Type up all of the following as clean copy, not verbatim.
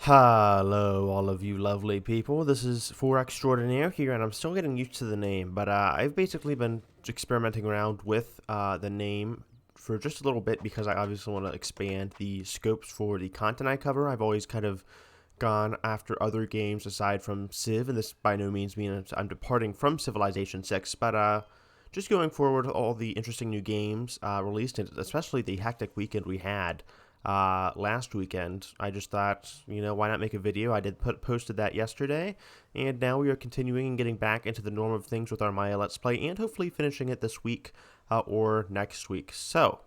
Hello, all of you lovely people. This is 4 Extraordinaire here, and I'm still getting used to the name, but I've basically been experimenting around with the name for just a little bit because I obviously want to expand the scopes for the content I cover. I've always kind of gone after other games aside from Civ, and this by no means means I'm departing from Civilization 6, but just going forward, all the interesting new games released, and especially the hectic weekend we had last weekend. I just thought, why not make a video? I did posted that yesterday, and now we are continuing and getting back into the norm of things with our Maya Let's Play, and hopefully finishing it this week or next week. So,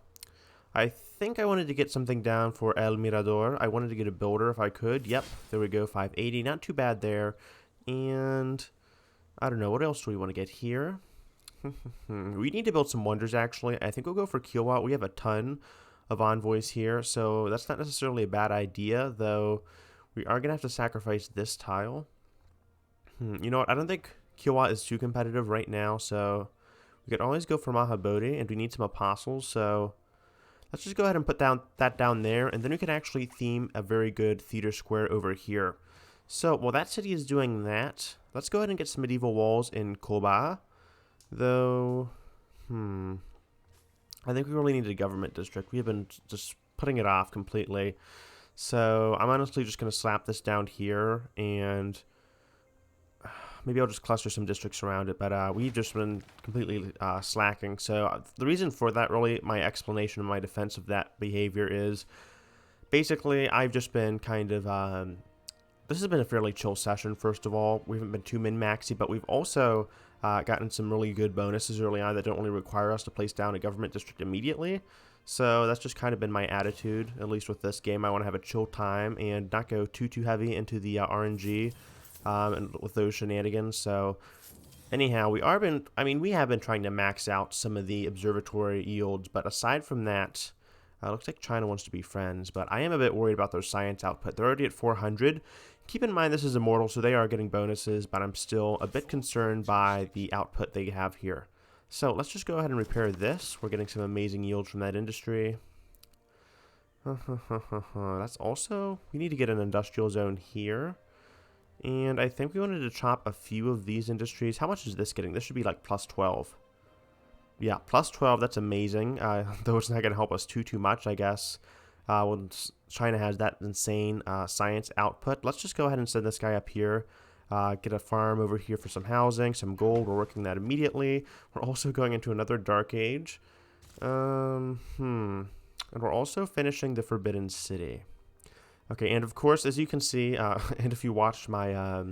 I think I wanted to get something down for El Mirador. I wanted to get a builder if I could. Yep, there we go, 580. Not too bad there. And I don't know, what else do we want to get here? We need to build some wonders, actually. I think we'll go for Kiowa. We have a ton of envoys here, so that's not necessarily a bad idea, though we are going to have to sacrifice this tile. You know what? I don't think Kiowa is too competitive right now, so we could always go for Mahabodhi, and we need some apostles, so let's just go ahead and put that down there, and then we can actually theme a very good theater square over here. So, while that city is doing that, let's go ahead and get some medieval walls in Koba. Though, I think we really need a government district. We have been just putting it off completely. So I'm honestly just going to slap this down here, and maybe I'll just cluster some districts around it. But we've just been completely slacking. So the reason for that, really, my explanation and my defense of that behavior is basically I've just been kind of this has been a fairly chill session, first of all. We haven't been too min-maxy, but we've also gotten some really good bonuses early on that don't really require us to place down a government district immediately. So that's just kind of been my attitude, at least with this game. I want to have a chill time and not go too heavy into the RNG and with those shenanigans. So anyhow, we have been trying to max out some of the observatory yields, but aside from that, looks like China wants to be friends, but I am a bit worried about their science output. They're already at 400. Keep in mind this is immortal, so they are getting bonuses, but I'm still a bit concerned by the output they have here. So let's just go ahead and repair this. We're getting some amazing yields from that industry. That's also, we need to get an industrial zone here. And I think we wanted to chop a few of these industries. How much is this getting? This should be like plus 12. Yeah, plus 12, that's amazing, though it's not going to help us too much, I guess, when China has that insane science output. Let's just go ahead and send this guy up here, get a farm over here for some housing, some gold. We're working that immediately. We're also going into another dark age. And we're also finishing the Forbidden City. Okay, and of course, as you can see, and if you watched my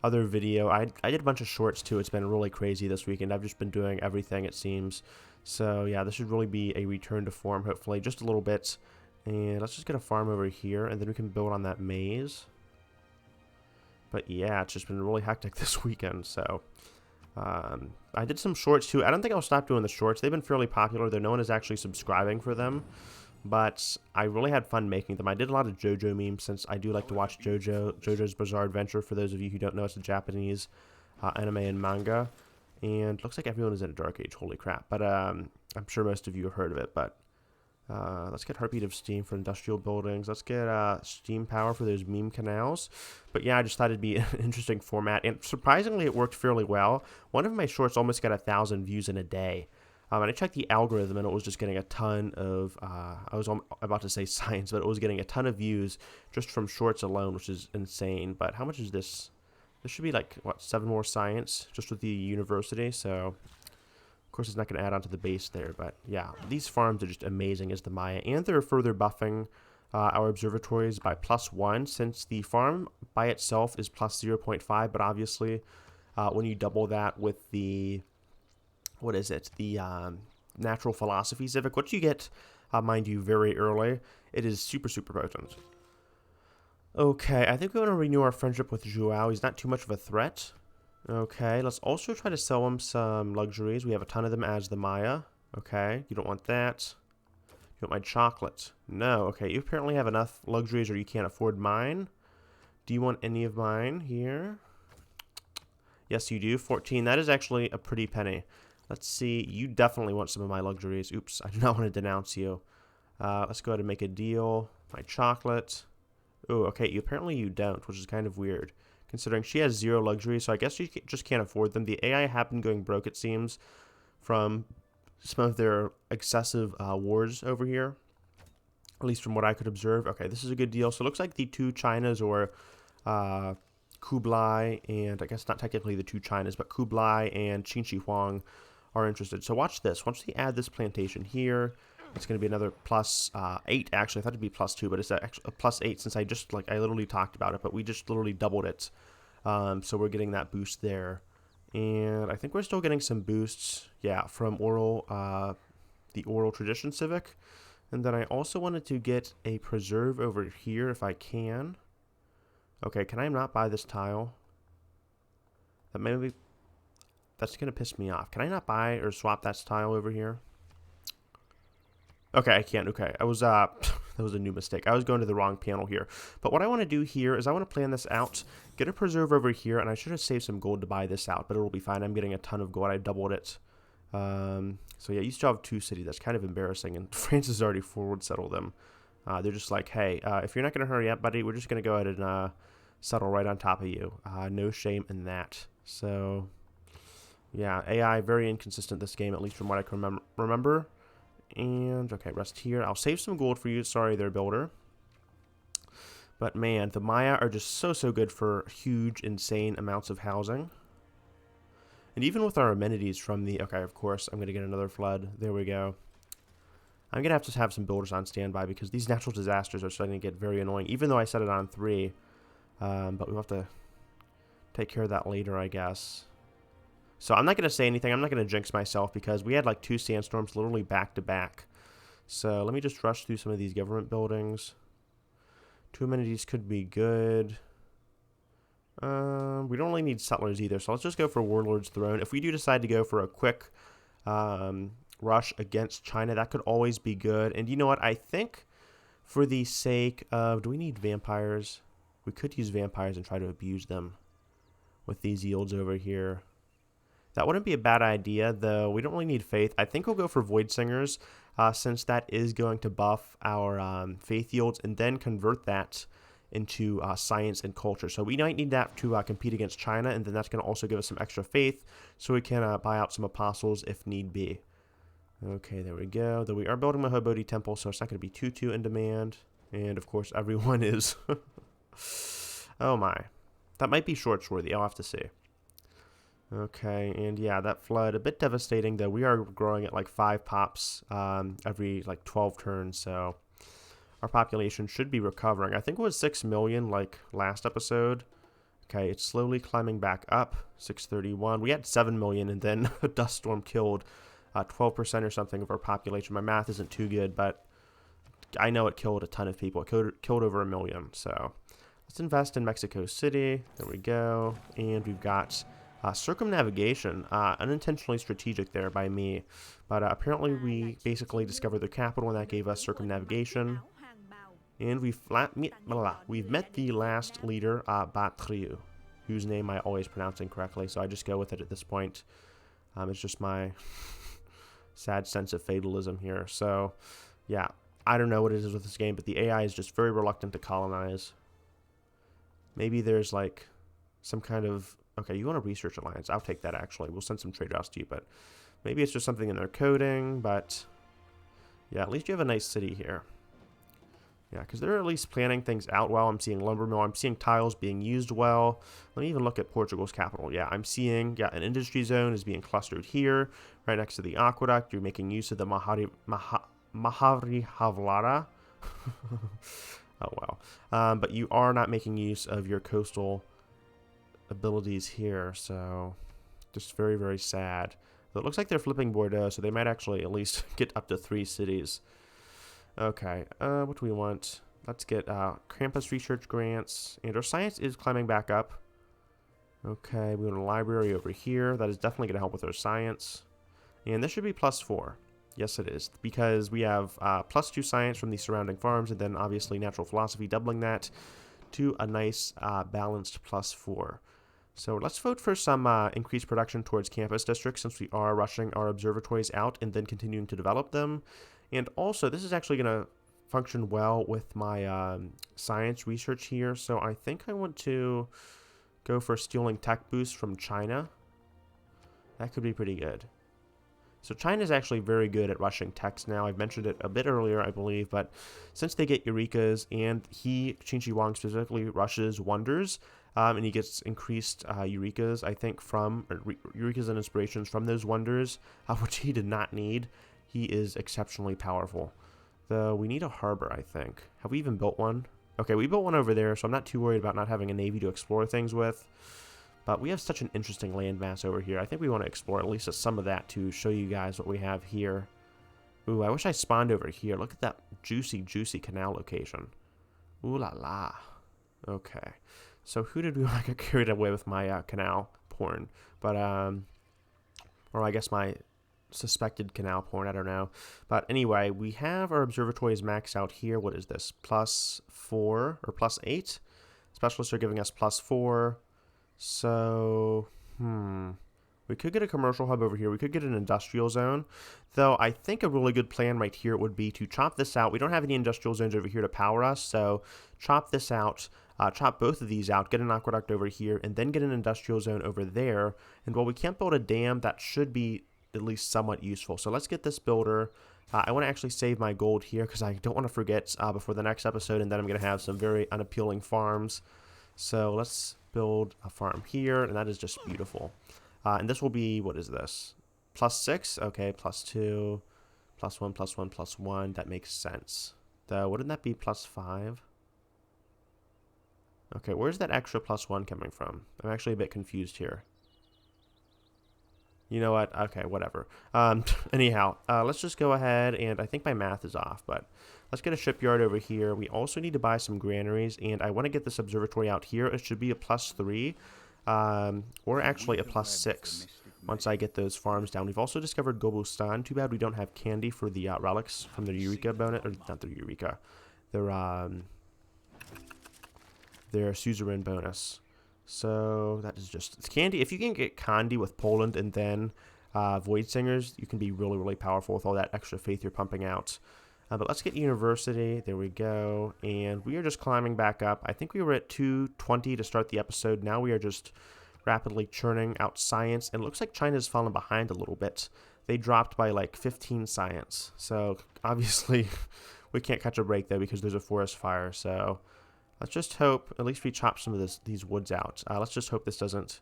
other video, I did a bunch of shorts too. It's been really crazy this weekend. I've just been doing everything, it seems. So yeah, this should really be a return to form, hopefully, just a little bit. And let's just get a farm over here, and then we can build on that maze. But yeah, it's just been really hectic this weekend. So I did some shorts too. I don't think I'll stop doing the shorts. They've been fairly popular, though no one is actually subscribing for them. But I really had fun making them. I did a lot of JoJo memes since I do like to watch JoJo's Bizarre Adventure. For those of you who don't know, it's a Japanese anime and manga. And looks like everyone is in a dark age. Holy crap. But I'm sure most of you have heard of it. But let's get Heartbeat of Steam for industrial buildings. Let's get steam power for those meme canals. But yeah, I just thought it'd be an interesting format. And surprisingly, it worked fairly well. One of my shorts almost got 1,000 views in a day. And I checked the algorithm, and it was just getting a ton of, I was about to say science, but it was getting a ton of views just from shorts alone, which is insane. But how much is this? This should be like, what, 7 more science just with the university. So, of course, it's not going to add on to the base there. But yeah, these farms are just amazing as the Maya. And they're further buffing our observatories by +1, since the farm by itself is plus 0.5. But obviously, when you double that with the what is it? The Natural Philosophy Civic, which you get, mind you, very early. It is super potent. Okay, I think we want to renew our friendship with Joao. He's not too much of a threat. Okay, let's also try to sell him some luxuries. We have a ton of them as the Maya. Okay, you don't want that. You want my chocolate? No. Okay, you apparently have enough luxuries or you can't afford mine. Do you want any of mine here? Yes, you do. 14. That is actually a pretty penny. Let's see. You definitely want some of my luxuries. Oops, I do not want to denounce you. Let's go ahead and make a deal. My chocolate. Oh, okay, apparently you don't, which is kind of weird, considering she has 0 luxury, so I guess she just can't afford them. The AI have been going broke, it seems, from some of their excessive wars over here, at least from what I could observe. Okay, this is a good deal. So it looks like the 2 Chinas, or Kublai, and I guess not technically the 2 Chinas, but Kublai and Qin Shi Huang are interested. So watch this. Once we add this plantation here, it's going to be another plus 8, actually. I thought it'd be plus 2, but it's actually a plus 8 since I literally talked about it, but we just literally doubled it. So we're getting that boost there. And I think we're still getting some boosts, yeah, from the Oral Tradition Civic. And then I also wanted to get a preserve over here if I can. Okay, can I not buy this tile? That's going to piss me off. Can I not buy or swap that tile over here? Okay, I can't. Okay, I was, that was a new mistake. I was going to the wrong panel here. But what I want to do here is I want to plan this out, get a preserve over here, and I should have saved some gold to buy this out, but it'll be fine. I'm getting a ton of gold. I doubled it. So yeah, you still have 2 cities. That's kind of embarrassing, and France has already forward settled them. They're just like, hey, if you're not going to hurry up, buddy, we're just going to go ahead and settle right on top of you. No shame in that. So yeah, AI very inconsistent this game, at least from what I can remember. And, okay, rest here. I'll save some gold for you. Sorry there, builder. But, man, the Maya are just so good for huge, insane amounts of housing. And even with our amenities from the... Okay, of course, I'm going to get another flood. There we go. I'm going to have some builders on standby because these natural disasters are starting to get very annoying, even though I set it on 3. But we'll have to take care of that later, I guess. So I'm not going to say anything. I'm not going to jinx myself because we had like 2 sandstorms literally back to back. So let me just rush through some of these government buildings. 2 amenities could be good. We don't really need settlers either. So let's just go for Warlord's Throne. If we do decide to go for a quick rush against China, that could always be good. And you know what? I think for the sake of... Do we need vampires? We could use vampires and try to abuse them with these yields over here. That wouldn't be a bad idea, though. We don't really need faith. I think we'll go for Void Singers, since that is going to buff our faith yields and then convert that into science and culture. So we might need that to compete against China, and then that's going to also give us some extra faith so we can buy out some apostles if need be. Okay, there we go. Though we are building a Bodhi Temple, so it's not going to be too in demand. And, of course, everyone is. Oh, my. That might be short-worthy. I'll have to see. Okay, and yeah, that flood, a bit devastating, though. We are growing at like 5 pops every like 12 turns, so our population should be recovering. I think it was 6 million like last episode. Okay, it's slowly climbing back up, 631. We had 7 million, and then a dust storm killed 12% or something of our population. My math isn't too good, but I know it killed a ton of people. It killed over 1 million, so let's invest in Mexico City. There we go, and we've got... circumnavigation, unintentionally strategic there by me, but apparently we basically discovered the capital and that gave us circumnavigation. And we've met the last leader, Batriu, whose name I always pronounce incorrectly, so I just go with it at this point. It's just my sad sense of fatalism here. So, yeah, I don't know what it is with this game, but the AI is just very reluctant to colonize. Maybe there's like some kind of... Okay, you want a research alliance. I'll take that, actually. We'll send some trade routes to you, but maybe it's just something in their coding, but yeah, at least you have a nice city here. Yeah, because they're at least planning things out well. I'm seeing lumber mill. I'm seeing tiles being used well. Let me even look at Portugal's capital. Yeah, I'm seeing, an industry zone is being clustered here, right next to the aqueduct. You're making use of the Mahari Havlara. Oh, wow. But you are not making use of your coastal abilities here, so just very sad. So it looks like they're flipping Bordeaux, so they might actually at least get up to 3 cities. Okay, what do we want? Let's get campus research grants, and our science is climbing back up. Okay, we want a library over here. That is definitely going to help with our science, and this should be +4. Yes, it is, because we have +2 science from the surrounding farms, and then obviously natural philosophy, doubling that to a nice balanced +4. So let's vote for some increased production towards campus districts, since we are rushing our observatories out and then continuing to develop them. And also, this is actually going to function well with my science research here, so I think I want to go for stealing tech boosts from China. That could be pretty good. So China is actually very good at rushing techs now. I've mentioned it a bit earlier, I believe, but since they get Eurekas, and Qin Shi Huang specifically rushes Wonders, and he gets increased Eurekas, I think, from Eurekas and inspirations from those Wonders, which he did not need. He is exceptionally powerful. Though we need a harbor, I think. Have we even built one? Okay, we built one over there, so I'm not too worried about not having a navy to explore things with. But we have such an interesting landmass over here. I think we want to explore at least some of that to show you guys what we have here. Ooh, I wish I spawned over here. Look at that juicy, juicy canal location. Ooh la la. Okay. So who did we want to get carried away with my canal porn? But, or I guess my suspected canal porn, I don't know. But anyway, we have our observatories maxed out here. What is this? +4 or +8? Specialists are giving us +4. So, we could get a commercial hub over here. We could get an industrial zone. Though I think a really good plan right here would be to chop this out. We don't have any industrial zones over here to power us, so chop this out. Chop both of these out, get an aqueduct over here, and then get an industrial zone over there. And while we can't build a dam, that should be at least somewhat useful. So let's get this builder. I want to actually save my gold here because I don't want to forget before the next episode, and then I'm going to have some very unappealing farms. So let's build a farm here, and that is just beautiful. And this will be, what is this? +6? Okay, +2, +1, +1, +1. That makes sense. Though, wouldn't that be +5? Okay, where's that extra +1 coming from? I'm actually a bit confused here. You know what? Okay, whatever. Anyhow, let's just go ahead, and I think my math is off, but let's get a shipyard over here. We also need to buy some granaries, and I want to get this observatory out here. It should be a +3, or actually a +6 once I get those farms down. We've also discovered Gobustan. Too bad we don't have candy for the relics from the Eureka bonus, or not the Eureka, their suzerain bonus. So that is just, it's candy. If you can get candy with Poland and then Void Singers, you can be really, really powerful with all that extra faith you're pumping out. But let's get university. There we go. And we are just climbing back up. I think we were at 220 to start the episode. Now we are just rapidly churning out science. And it looks like China's fallen behind a little bit. They dropped by like 15 science. So obviously we can't catch a break though because there's a forest fire. So let's just hope, at least we chop some of these woods out. Let's just hope this doesn't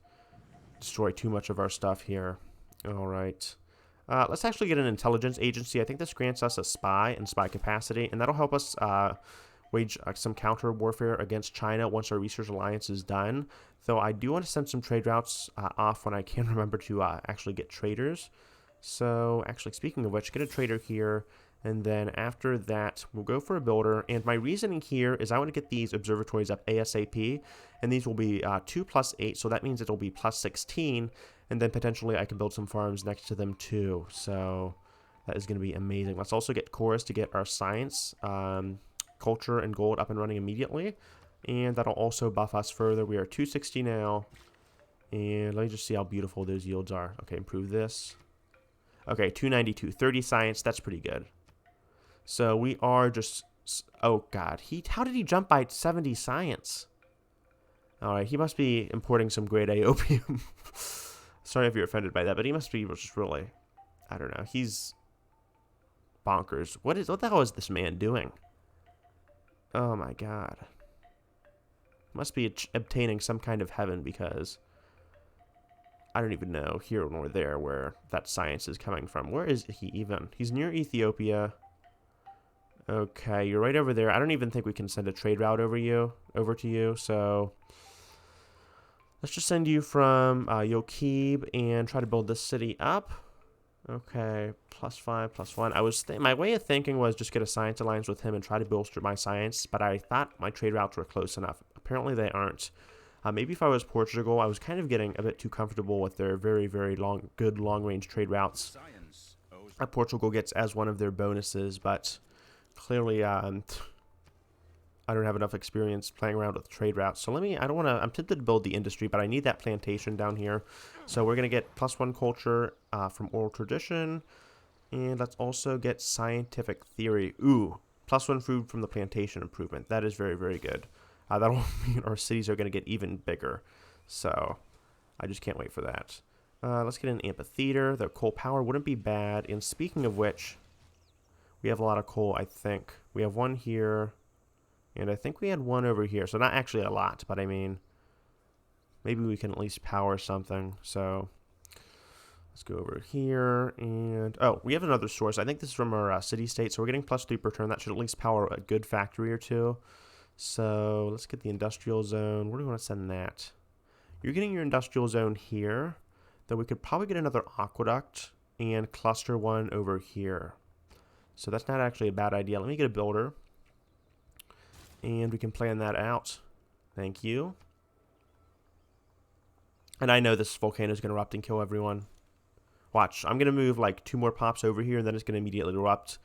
destroy too much of our stuff here. All right. Let's actually get an intelligence agency. I think this grants us a spy and spy capacity, and that'll help us wage some counter warfare against China once our research alliance is done. Though I do want to send some trade routes off when I can remember to actually get traders. So actually, speaking of which, get a trader here. And then after that, we'll go for a builder. And my reasoning here is I want to get these observatories up ASAP. And these will be 2 + 8. So that means it'll be +16. And then potentially I can build some farms next to them too. So that is going to be amazing. Let's also get chorus to get our science, culture, and gold up and running immediately. And that'll also buff us further. We are 260 now. And let me just see how beautiful those yields are. Okay, improve this. Okay, 292. 30 science. That's pretty good. So we are just, oh god, how did he jump by 70 science? Alright, he must be importing some grade A opium. Sorry if you're offended by that, but he must be just really, I don't know, he's bonkers. What the hell is this man doing? Oh my god. Must be obtaining some kind of heaven because I don't even know here nor there where that science is coming from. Where is he even? He's near Ethiopia. Okay, you're right over there. I don't even think we can send a trade route over to you. So let's just send you from Yokib and try to build this city up. Okay, +5, +1. My way of thinking was just get a science alliance with him and try to bolster my science, but I thought my trade routes were close enough. Apparently they aren't. Maybe if I was Portugal, I was kind of getting a bit too comfortable with their very, very good long-range trade routes. Portugal gets as one of their bonuses, but clearly, I don't have enough experience playing around with trade routes. So I'm tempted to build the industry, but I need that plantation down here. So we're going to get +1 culture from oral tradition. And let's also get scientific theory. Ooh, +1 food from the plantation improvement. That is very, very good. That'll mean our cities are going to get even bigger. So I just can't wait for that. Let's get an amphitheater. The coal power wouldn't be bad. And speaking of which, we have a lot of coal, I think. We have one here, and I think we had one over here. So not actually a lot, but I mean, maybe we can at least power something. So let's go over here, and oh, we have another source. I think this is from our city-state, so we're getting +3 per turn. That should at least power a good factory or two. So let's get the industrial zone. Where do we want to send that? You're getting your industrial zone here. Then we could probably get another aqueduct and cluster one over here. So that's not actually a bad idea. Let me get a builder, and we can plan that out. Thank you. And I know this volcano is going to erupt and kill everyone. Watch, I'm going to move like 2 more pops over here, and then it's going to immediately erupt.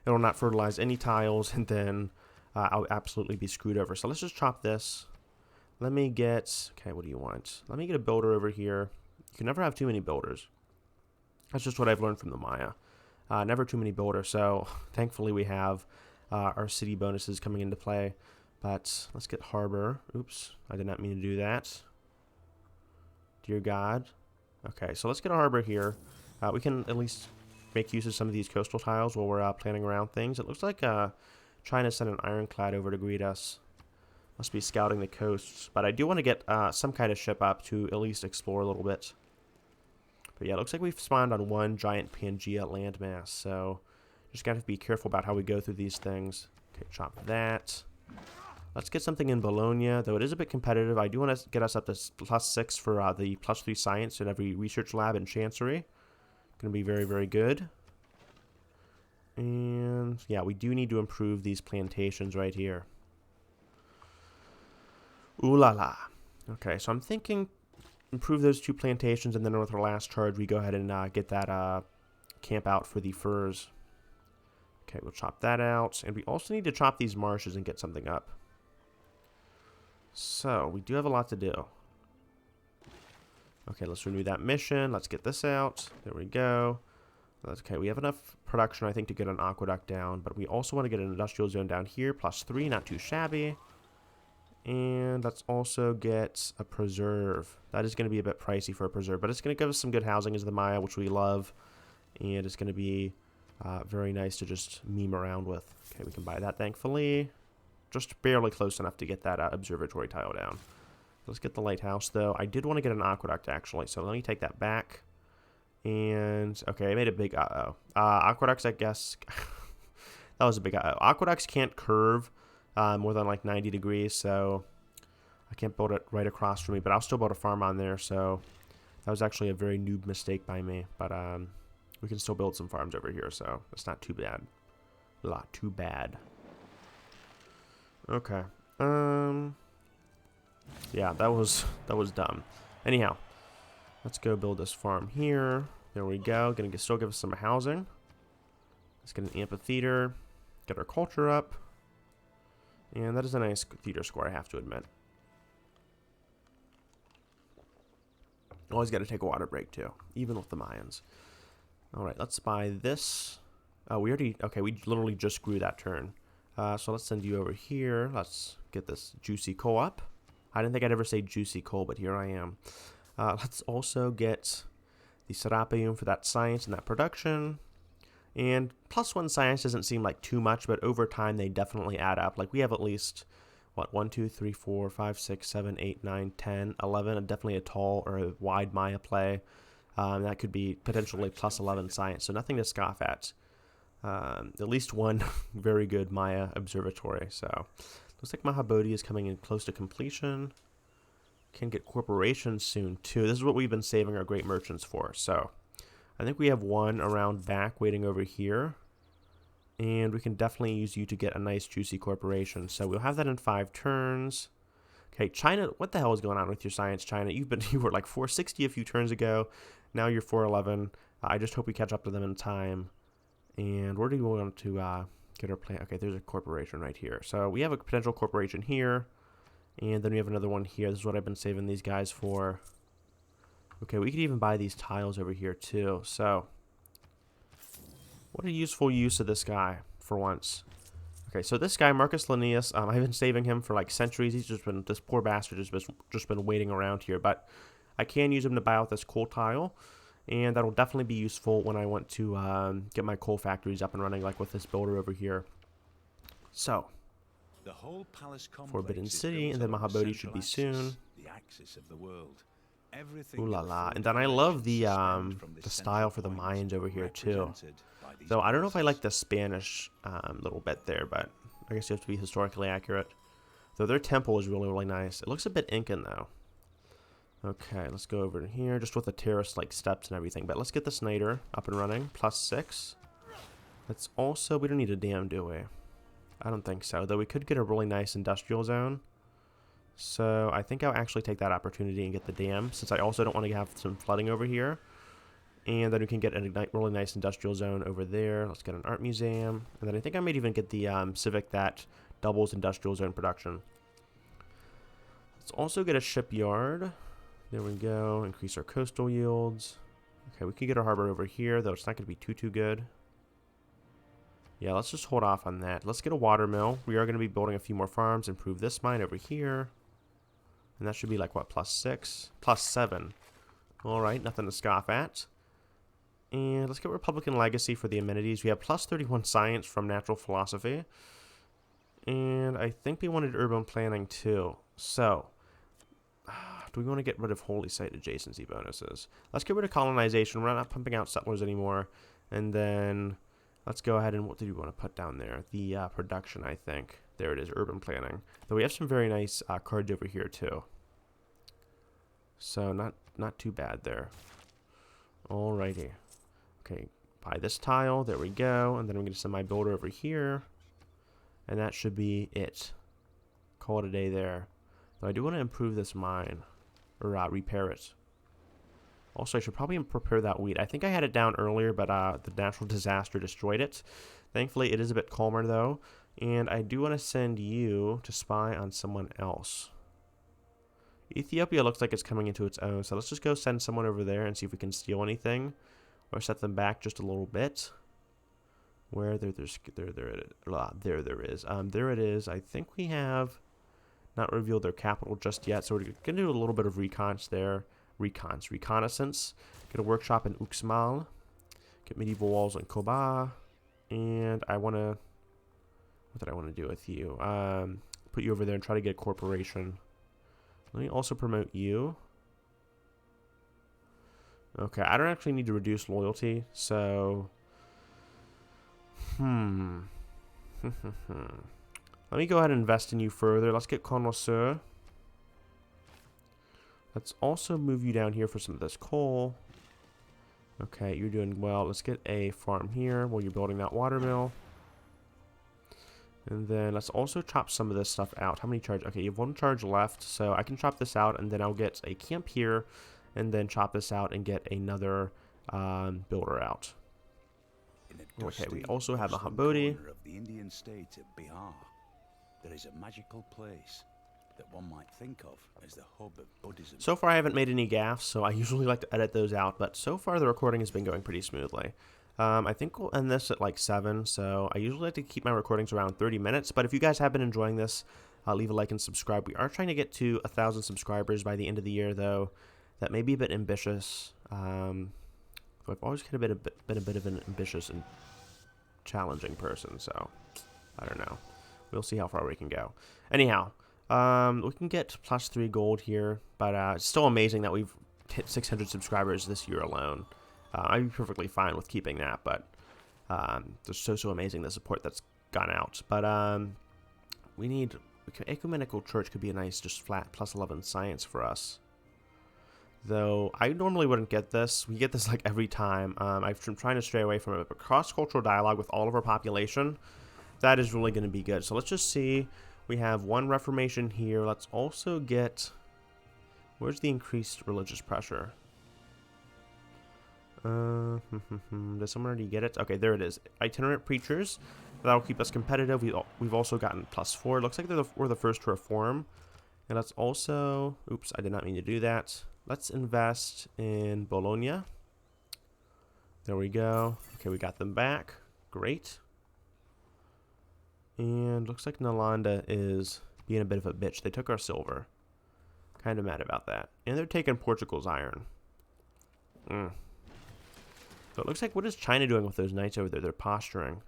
It'll not fertilize any tiles, and then I'll absolutely be screwed over. So let's just chop this. Let me get, okay, what do you want? Let me get a builder over here. You can never have too many builders. That's just what I've learned from the Maya. Never too many builders, so thankfully we have our city bonuses coming into play. But let's get harbor. Oops, I did not mean to do that. Dear God. Okay, so let's get a harbor here. We can at least make use of some of these coastal tiles while we're planning around things. It looks like China sent an ironclad over to greet us. Must be scouting the coasts. But I do want to get some kind of ship up to at least explore a little bit. But yeah, it looks like we've spawned on one giant Pangea landmass. So just got to be careful about how we go through these things. Okay, chop that. Let's get something in Bologna, though it is a bit competitive. I do want to get us up to +6 for the +3 science in every research lab and chancery. Going to be very, very good. And yeah, we do need to improve these plantations right here. Ooh la la. Okay, so I'm thinking improve those 2 plantations, and then with our last charge, we go ahead and get that camp out for the furs. Okay, we'll chop that out. And we also need to chop these marshes and get something up. So, we do have a lot to do. Okay, let's renew that mission. Let's get this out. There we go. Okay, we have enough production, I think, to get an aqueduct down. But we also want to get an industrial zone down here. +3, not too shabby. And let's also get a preserve. That is going to be a bit pricey for a preserve, but it's going to give us some good housing as the Maya, which we love. And it's going to be very nice to just meme around with. Okay, we can buy that, thankfully. Just barely close enough to get that observatory tile down. Let's get the lighthouse, though. I did want to get an aqueduct, actually, so let me take that back. And, okay, I made a big uh-oh. Aqueducts, I guess. That was a big uh-oh. Aqueducts can't curve more than like 90 degrees, so I can't build it right across from me, but I'll still build a farm on there, so that was actually a very noob mistake by me, but we can still build some farms over here, so it's not too bad. Not too bad. Okay. Yeah, that was dumb. Anyhow, let's go build this farm here. There we go. Gonna still give us some housing. Let's get an amphitheater. Get our culture up. And that is a nice theater score, I have to admit. Always got to take a water break, too. Even with the Mayans. Alright, let's buy this. Oh, we literally just grew that turn. So let's send you over here. Let's get this juicy coal up. I didn't think I'd ever say juicy coal, but here I am. Let's also get the Serapeum for that science and that production. And +1 science doesn't seem like too much, but over time they definitely add up. Like we have at least, what, 1, 2, 3, 4, 5, 6, 7, 8, 9, 10, 11. Definitely a tall or a wide Maya play. That could be potentially +11 science, so nothing to scoff at. At least one very good Maya observatory. So looks like Mahabodhi is coming in close to completion. Can get corporations soon too. This is what we've been saving our great merchants for. So I think we have one around back waiting over here. And we can definitely use you to get a nice juicy corporation. So we'll have that in 5 turns. Okay, China, what the hell is going on with your science, China? You were like 460 a few turns ago. Now you're 411. I just hope we catch up to them in time. And where do we want to get our plan? Okay, there's a corporation right here. So we have a potential corporation here. And then we have another one here. This is what I've been saving these guys for. Okay, we could even buy these tiles over here too. So what a useful use of this guy for once. Okay, so this guy, Marcus Linnaeus, I've been saving him for like centuries. He's just been, this poor bastard has just been waiting around here. But I can use him to buy out this coal tile. And that'll definitely be useful when I want to get my coal factories up and running, like with this builder over here. So, the whole palace Forbidden complex City, is and built then along a Mahabodhi should central be soon. axis, the axis of the world. Everything Ooh la in the la. four And then I love dimensions the suspend from this style for the central point, mines over here too. represented by these Though I don't know if I palaces. like the Spanish little bit there, but I guess you have to be historically accurate. Though their temple is really, really nice. It looks a bit Incan though. Okay, let's go over to here, just with the terrace like steps and everything. But let's get the Snyder up and running, +6. Let's also, we don't need a dam, do we? I don't think so, though we could get a really nice industrial zone. So I think I'll actually take that opportunity and get the dam, since I also don't want to have some flooding over here. And then we can get a really nice industrial zone over there. Let's get an art museum. And then I think I might even get the Civic that doubles industrial zone production. Let's also get a shipyard. There we go. Increase our coastal yields. Okay, we can get a harbor over here, though it's not going to be too good. Yeah, let's just hold off on that. Let's get a water mill. We are going to be building a few more farms. Improve this mine over here. And that should be like, what, +6? +7. Alright, nothing to scoff at. And let's get Republican Legacy for the amenities. We have +31 science from natural philosophy. And I think we wanted urban planning too. So, do we want to get rid of holy site adjacency bonuses? Let's get rid of colonization. We're not pumping out settlers anymore. And then let's go ahead and, what did we want to put down there? The production, I think. There it is, urban planning. Though we have some very nice cards over here too. So not too bad there. Alrighty. Okay, buy this tile. There we go. And then I'm going to send my builder over here. And that should be it. Call it a day there. Though I do want to improve this mine. Or repair it. Also, I should probably prepare that wheat. I think I had it down earlier, but the natural disaster destroyed it. Thankfully, it is a bit calmer, though. And I do want to send you to spy on someone else. Ethiopia looks like it's coming into its own, so let's just go send someone over there and see if we can steal anything. Or set them back just a little bit. Where there it is. There it is. I think we have not revealed their capital just yet, so we're going to do a little bit of reconnaissance. Get a workshop in Uxmal. Get medieval walls in Koba. And I want to, what did I want to do with you? Put you over there and try to get a corporation. Let me also promote you. Okay, I don't actually need to reduce loyalty, so let me go ahead and invest in you further. Let's get connoisseur. Let's also move you down here for some of this coal. Okay, you're doing well. Let's get a farm here while you're building that water mill. And then let's also chop some of this stuff out. How many charge? Okay, you have 1 charge left, so I can chop this out, and then I'll get a camp here, and then chop this out and get another builder out. Okay, we also have a Hambodi. Of the Indian state of Bihar, there is a magical place that one might think of as the hub of Buddhism. So far, I haven't made any gaffes, so I usually like to edit those out, but so far the recording has been going pretty smoothly. I think we'll end this at like 7, so I usually like to keep my recordings around 30 minutes, but if you guys have been enjoying this, leave a like and subscribe. We are trying to get to 1,000 subscribers by the end of the year, though. That may be a bit ambitious. I've always kind of been a bit of an ambitious and challenging person, so I don't know. We'll see how far we can go. Anyhow, we can get +3 gold here, but it's still amazing that we've hit 600 subscribers this year alone. I'd be perfectly fine with keeping that, but it's so amazing the support that's gone out. But ecumenical church could be a nice just flat +11 science for us. Though I normally wouldn't get this. We get this like every time. I'm trying to stray away from it, but cross-cultural dialogue with all of our population, that is really going to be good. So let's just see. We have 1 reformation here. Let's also get, where's the increased religious pressure? Does someone already get it? Okay, there it is. Itinerant preachers. That'll keep us competitive. We've also gotten +4. Looks like we're the first to reform. And let's also, oops, I did not mean to do that. Let's invest in Bologna. There we go. Okay, we got them back. Great. And looks like Nalanda is being a bit of a bitch. They took our silver. Kind of mad about that. And they're taking Portugal's iron. So it looks like, what is China doing with those knights over there? They're posturing.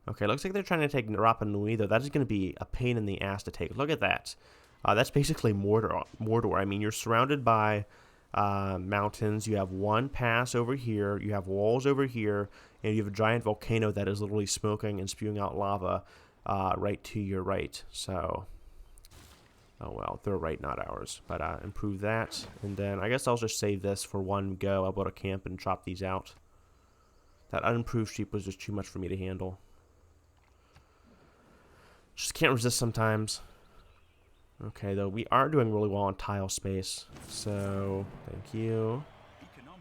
Okay, looks like they're trying to take Rapa Nui, though. That is going to be a pain in the ass to take. Look at that. That's basically Mordor. I mean, you're surrounded by mountains. You have one pass over here. You have walls over here. And you have a giant volcano that is literally smoking and spewing out lava right to your right. So, oh well, they're right, not ours. But improve that. And then I guess I'll just save this for one go. I'll build a camp and chop these out. That unimproved sheep was just too much for me to handle. Just can't resist sometimes. Okay, though, we are doing really well on tile space. So, thank you.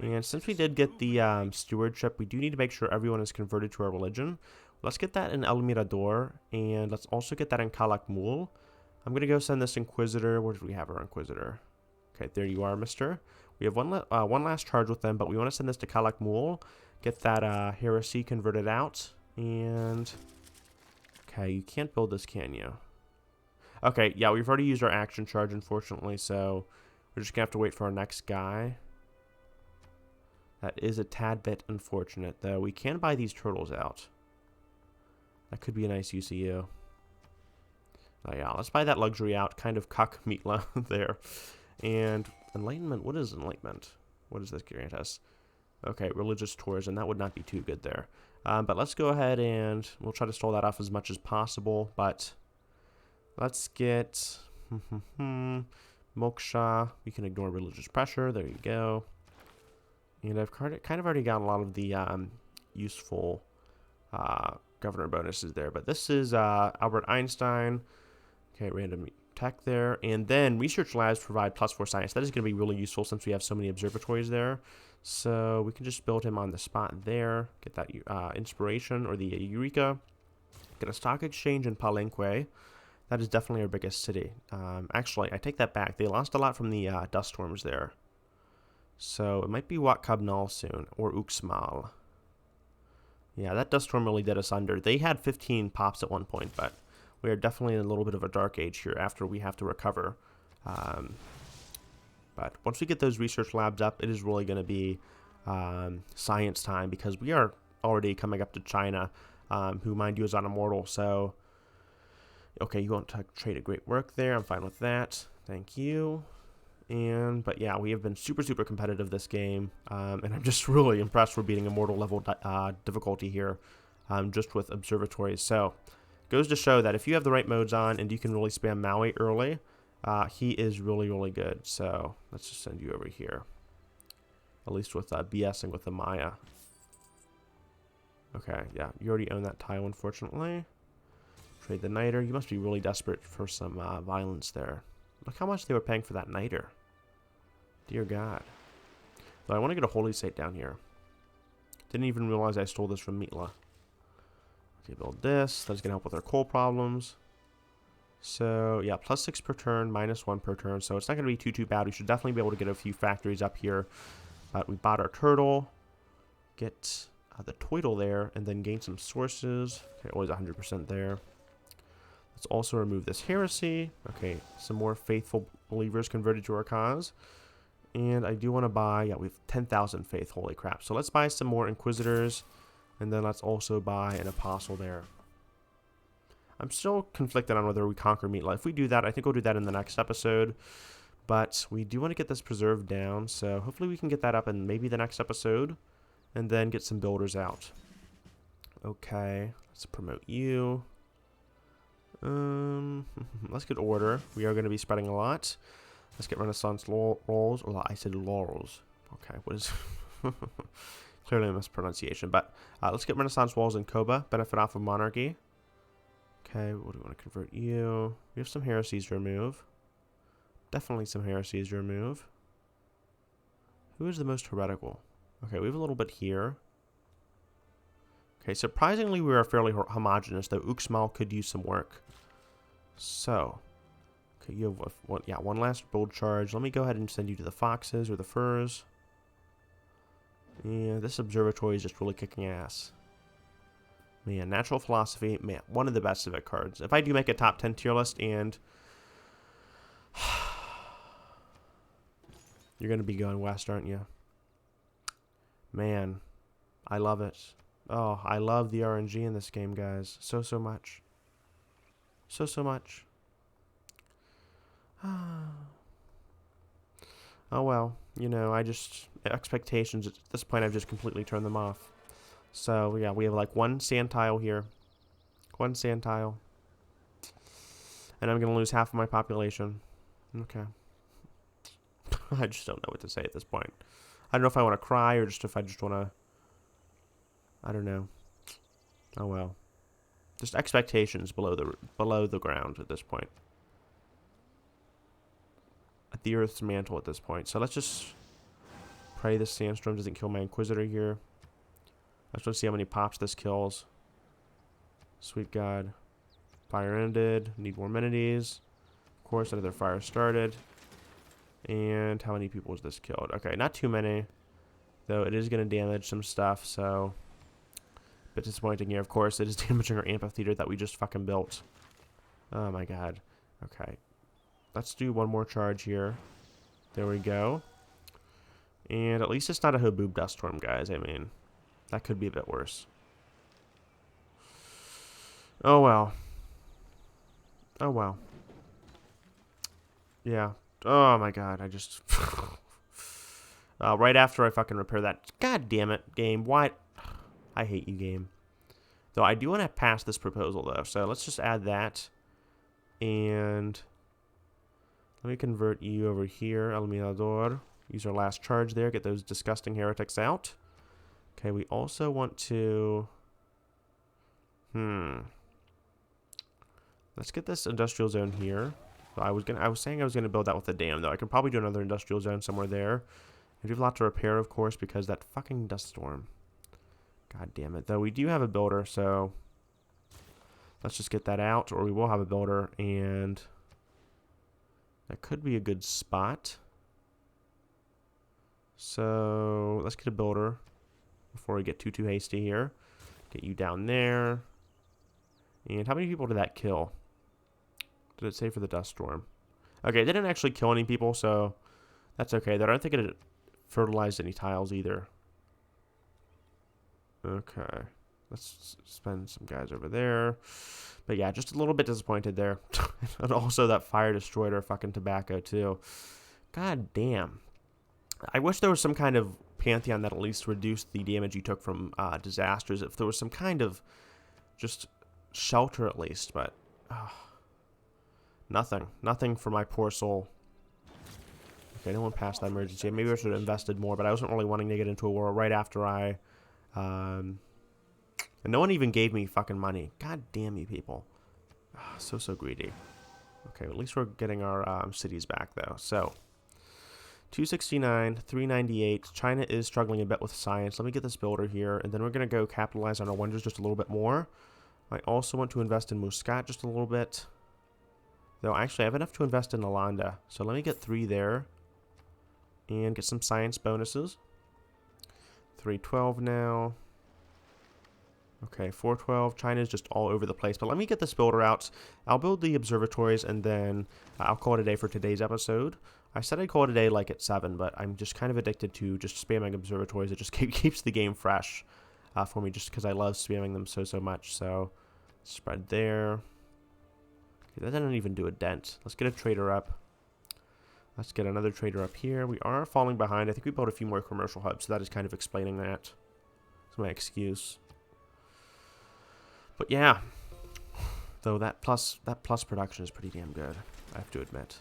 And since we did get the stewardship, we do need to make sure everyone is converted to our religion. Let's get that in El Mirador, and let's also get that in Calakmul. I'm going to go send this Inquisitor. Where did we have our Inquisitor? Okay, there you are, mister. We have one last charge with them, but we want to send this to Calakmul. Get that heresy converted out, and... Okay, you can't build this, can you? Okay, yeah, we've already used our action charge, unfortunately, so we're just going to have to wait for our next guy. That is a tad bit unfortunate, though. We can buy these turtles out. That could be a nice use of you. Oh, yeah, let's buy that luxury out. Kind of cuck Meatla there. And Enlightenment, what is Enlightenment? What does this grant us? Okay, religious tourism, that would not be too good there. But let's go ahead and we'll try to stall that off as much as possible. But let's get Moksha. We can ignore religious pressure. There you go. And I've kind of already got a lot of the useful governor bonuses there. But this is Albert Einstein. Okay, random tech there. And then research labs provide +4 science. That is going to be really useful since we have so many observatories there. So we can just build him on the spot there. Get that inspiration or the Eureka. Get a stock exchange in Palenque. That is definitely our biggest city. Actually, I take that back. They lost a lot from the dust storms there. So it might be Wat Cabnal soon, or Uxmal. Yeah, that dust storm really did us under. They had 15 pops at one point, but we are definitely in a little bit of a dark age here after we have to recover. But once we get those research labs up, it is really going to be science time, because we are already coming up to China, who, mind you, is on Immortal. So, okay, you want to trade a great work there. I'm fine with that. Thank you. But yeah, we have been super competitive this game, and I'm just really impressed we're beating Immortal level difficulty here, just with observatories. So, goes to show that if you have the right modes on and you can really spam Maui early, he is really good. So let's just send you over here, at least with BSing with the Maya. Okay, yeah, you already own that tile, unfortunately. Trade the Niter. You must be really desperate for some violence there. Look how much they were paying for that Niter. Dear God. Though I want to get a holy site down here. Didn't even realize I stole this from Meatla. Okay, build this. That's going to help with our coal problems. So, yeah, +6 per turn, -1 per turn. So it's not going to be too bad. We should definitely be able to get a few factories up here. But we bought our turtle. Get the Toidle there, and then gain some sources. Okay, always 100% there. Let's also remove this heresy. Okay, some more faithful believers converted to our cause. And I do want to buy, yeah, we have 10,000 faith. Holy crap. So let's buy some more Inquisitors. And then let's also buy an Apostle there. I'm still conflicted on whether we conquer Meatla. If we do that, I think we'll do that in the next episode. But we do want to get this preserved down. So hopefully we can get that up in maybe the next episode. And then get some builders out. Okay, let's promote you. Let's get order. We are going to be spreading a lot. Let's get Renaissance rolls. Or I said laurels. Okay, what is... Clearly a mispronunciation. But let's get Renaissance walls in Koba. Benefit off of monarchy. Okay, what do we want to convert you? We have some heresies to remove. Definitely some heresies to remove. Who is the most heretical? Okay, we have a little bit here. Okay, surprisingly, we are fairly homogenous, though Uxmal could use some work. So, okay, you have one last bold charge. Let me go ahead and send you to the foxes or the furs. Yeah, this observatory is just really kicking ass. Man, Natural Philosophy, man, one of the best Civic cards. If I do make a top 10 tier list, and you're going to be going west, aren't you? Man, I love it. Oh, I love the RNG in this game, guys. So much. So much. Oh well, you know, expectations, at this point I've just completely turned them off. So yeah, we have like one sand tile here. One sand tile. And I'm going to lose half of my population. Okay. I just don't know what to say at this point. I don't know if I want to cry or just if I just want to... I don't know. Oh well. Just expectations below the ground at this point. At the Earth's mantle at this point. So let's just pray this sandstorm doesn't kill my Inquisitor here. I just want to see how many pops this kills. Sweet God. Fire ended. Need more amenities. Of course, another fire started. And how many people was this killed? Okay, not too many. Though it is going to damage some stuff, so... a bit disappointing here. Of course, it is damaging our amphitheater that we just fucking built. Oh my god. Okay. Let's do one more charge here. There we go. And at least it's not a Haboob dust storm, guys. I mean, that could be a bit worse. Oh well. Oh well. Yeah. Oh my god, I just... right after I fucking repair that... God damn it, game. Why... I hate you, game. Though I do want to pass this proposal, though. So let's just add that. And... let me convert you over here. Eliminador. Use our last charge there. Get those disgusting heretics out. Okay, we also want to... Let's get this industrial zone here. I was saying I was gonna build that with a dam, though. I could probably do another industrial zone somewhere there. We have a lot to repair, of course, because that fucking dust storm. God damn it. Though we do have a builder, so let's just get that out, or we will have a builder, and that could be a good spot. So let's get a builder before we get too hasty here. Get you down there. And how many people did that kill? Did it say for the dust storm? Okay, it didn't actually kill any people, so that's okay. I don't think it fertilized any tiles either. Okay. Let's spend some guys over there. But yeah, just a little bit disappointed there. And also that fire destroyed our fucking tobacco too. God damn. I wish there was some kind of pantheon that at least reduced the damage you took from disasters. If there was some kind of just shelter at least, but... nothing. Nothing for my poor soul. Okay, no one passed that emergency. Maybe I should have invested more, but I wasn't really wanting to get into a war right after I... and no one even gave me fucking money. God damn you people. So greedy. Okay, at least we're getting our cities back, though. So, 269, 398. China is struggling a bit with science. Let me get this builder here, and then we're going to go capitalize on our wonders just a little bit more. I also want to invest in Muscat just a little bit. Though, actually, I have enough to invest in Nalanda. So let me get 3 there. And get some science bonuses. 312 now. Okay, 412. China's just all over the place. But let me get this builder out. I'll build the observatories, and then I'll call it a day for today's episode. I said I'd call it a day like at 7, but I'm just kind of addicted to just spamming observatories. It just keeps the game fresh for me, just because I love spamming them so much. So, spread there. Okay, that didn't even do a dent. Let's get a trader up. Let's get another trader up here. We are falling behind. I think we built a few more commercial hubs, so that is kind of explaining that. That's my excuse. But yeah, though that plus production is pretty damn good, I have to admit.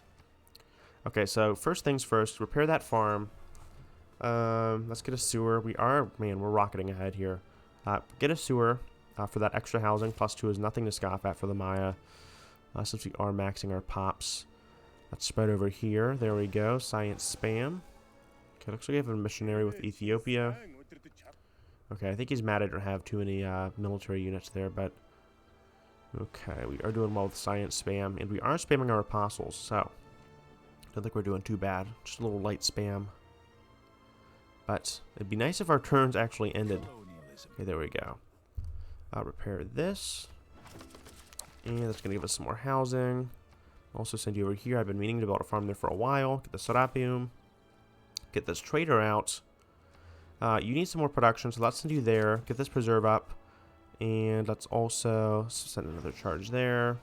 Okay, so first things first, repair that farm. Let's get a sewer. We're rocketing ahead here. Get a sewer for that extra housing. +2 is nothing to scoff at for the Maya, since we are maxing our pops. Let's spread over here. There we go. Science spam. Okay, looks like we have a missionary with Ethiopia. Okay, I think he's mad I don't have too many military units there, but... okay, we are doing well with science spam, and we are spamming our apostles, so... I don't think we're doing too bad. Just a little light spam. But it'd be nice if our turns actually ended. Okay, there we go. Repair this. And that's going to give us some more housing. Also send you over here. I've been meaning to build a farm there for a while. Get the Serapium. Get this trader out. You need some more production, so let's send you there. Get this preserve up. And let's also send another charge there.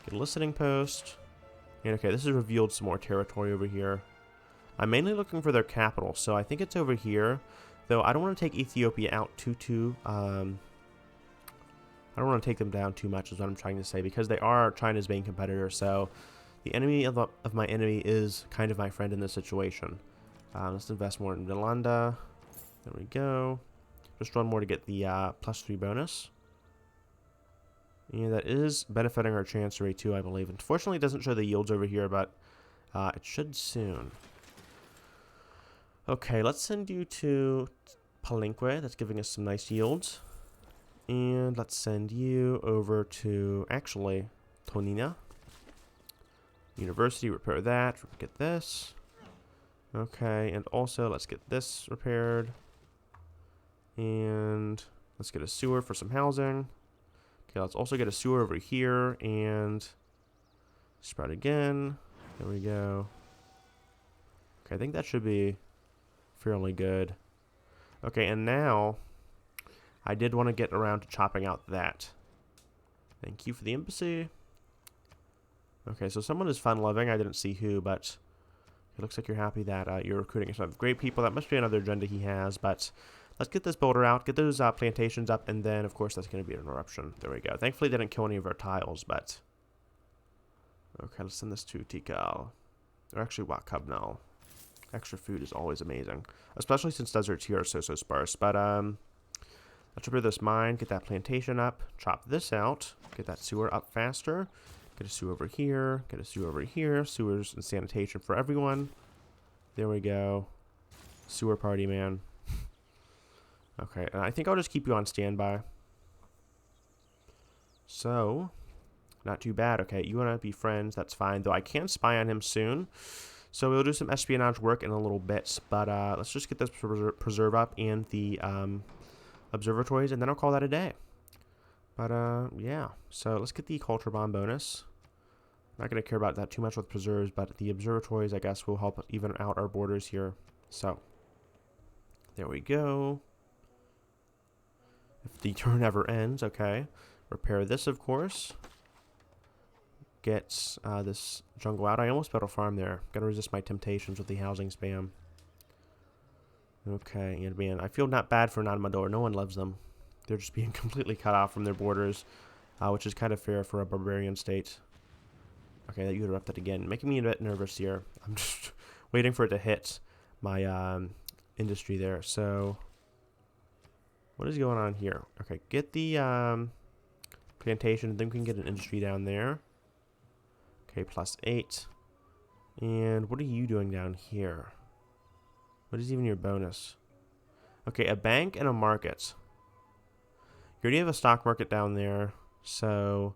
Get a listening post. And okay, this has revealed some more territory over here. I'm mainly looking for their capital, so I think it's over here. Though I don't want to take Ethiopia out too I don't want to take them down too much is what I'm trying to say, because they are China's main competitor, so the enemy of my enemy is kind of my friend in this situation. Let's invest more in Yolanda. There we go. Just one more to get the +3 bonus. And that is benefiting our chancery too, I believe. Unfortunately, it doesn't show the yields over here, but it should soon. Okay, let's send you to Palenque. That's giving us some nice yields. And let's send you over to, actually, Tonina. University, repair that. Get this. Okay, and also let's get this repaired. And let's get a sewer for some housing. Okay, let's also get a sewer over here and spread again. There we go. Okay, I think that should be fairly good. Okay, and now I did want to get around to chopping out that. Thank you for the embassy. Okay, so someone is fun-loving. I didn't see who, but it looks like you're happy that you're recruiting some great people. That must be another agenda he has, but let's get this builder out, get those plantations up, and then, of course, that's going to be an interruption. There we go. Thankfully, they didn't kill any of our tiles, but... Okay, let's send this to Tikal. Or actually, Wakabnal. Extra food is always amazing, especially since deserts here are so sparse. But, let's repair this mine, get that plantation up, chop this out, get that sewer up faster, get a sewer over here, get a sewer over here, sewers and sanitation for everyone. There we go. Sewer party, man. Okay, and I think I'll just keep you on standby. So, not too bad. Okay, you want to be friends, that's fine, though I can spy on him soon. So we'll do some espionage work in a little bit, but let's just get this preserve up and the observatories, and then I'll call that a day. But yeah, so let's get the culture bomb bonus. Not going to care about that too much with preserves, but the observatories, I guess, will help even out our borders here. So there we go. If the turn ever ends, okay. Repair this, of course. Get this jungle out. I almost built a farm there. Gotta resist my temptations with the housing spam. Okay, and man, I feel not bad for Nanmador. No one loves them. They're just being completely cut off from their borders, which is kind of fair for a barbarian state. Okay, that you interrupted again, making me a bit nervous here. I'm just waiting for it to hit my industry there. So, what is going on here? Okay, get the plantation, then we can get an industry down there. Okay, +8. And what are you doing down here? What is even your bonus? Okay, a bank and a market. You already have a stock market down there, so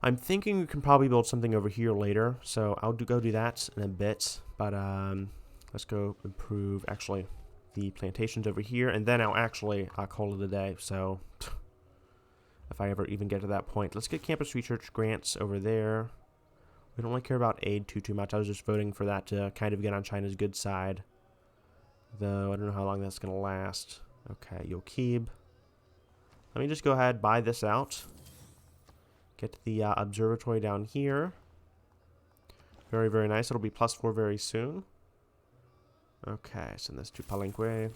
I'm thinking we can probably build something over here later. So I'll go do that in a bit, but let's go improve actually the plantations over here, and then I'll actually call it a day. So if I ever even get to that point, let's get campus research grants over there. We don't really care about aid too much. I was just voting for that to kind of get on China's good side. Though I don't know how long that's going to last. Okay, Yokib. Let me just go ahead, buy this out. Get the observatory down here. Very, very nice. It'll be +4 very soon. Okay, send this to Palenque.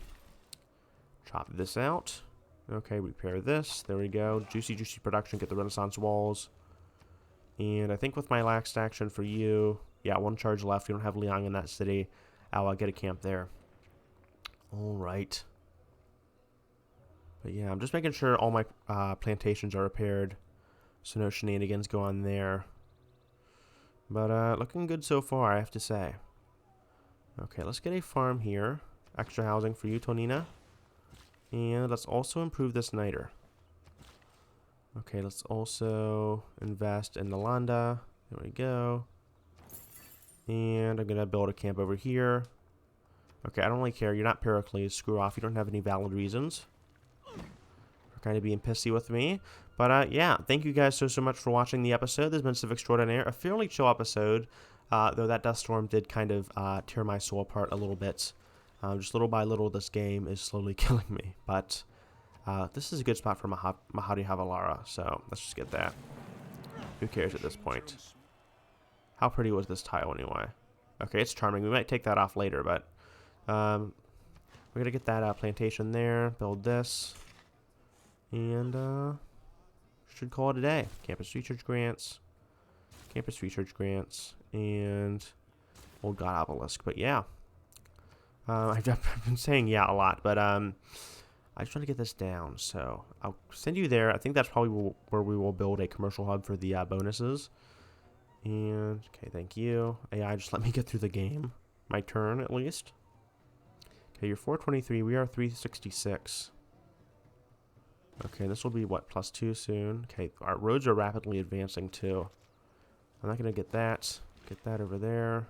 Chop this out. Okay, repair this. There we go. Juicy production. Get the Renaissance walls. And I think with my last action for you, yeah, 1 charge left. We don't have Liang in that city. I'll get a camp there. All right. But yeah, I'm just making sure all my plantations are repaired, so no shenanigans go on there. But looking good so far, I have to say. Okay, let's get a farm here. Extra housing for you, Tonina. And let's also improve this niter. Okay, let's also invest in Nalanda. There we go. And I'm going to build a camp over here. Okay, I don't really care. You're not Pericles. Screw off. You don't have any valid reasons. kind of being pissy with me. But yeah, thank you guys so much for watching the episode. This has been Civ Extraordinaire, a fairly chill episode, though that dust storm did kind of tear my soul apart a little bit. Just little by little, this game is slowly killing me. But this is a good spot for Mahadi Havalara, so let's just get that. Who cares at this point? How pretty was this tile anyway? Okay, it's charming. We might take that off later, but we're going to get that plantation there, build this, and should call it a day. Campus research grants, and old god obelisk. But yeah, I've been saying yeah a lot, but I just want to get this down, so I'll send you there. I think that's probably where we will build a commercial hub for the bonuses. And okay, thank you. AI, just let me get through the game. My turn, at least. Okay, you're 423. We are 366. Okay, this will be, what, +2 soon? Okay, our roads are rapidly advancing, too. I'm not going to get that. Get that over there.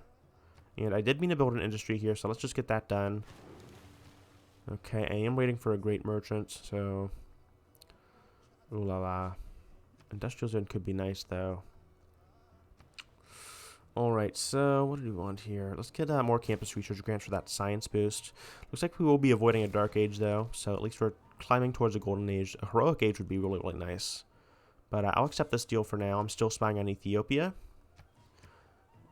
And I did mean to build an industry here, so let's just get that done. Okay, I am waiting for a great merchant, so... Ooh la la. Industrial zone could be nice, though. Alright, so what do we want here? Let's get more campus research grants for that science boost. Looks like we will be avoiding a dark age, though, so at least we're climbing towards a golden age. A heroic age would be really, really nice. But I'll accept this deal for now. I'm still spying on Ethiopia.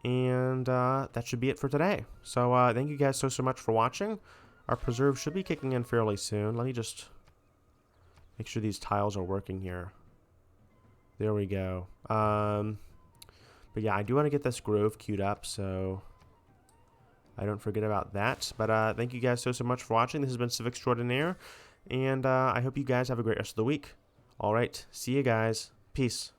And that should be it for today. So thank you guys so much for watching. Our preserve should be kicking in fairly soon. Let me just make sure these tiles are working here. There we go. But yeah, I do want to get this grove queued up, so I don't forget about that. But thank you guys so much for watching. This has been Civ Extraordinaire, and I hope you guys have a great rest of the week. All right, see you guys. Peace.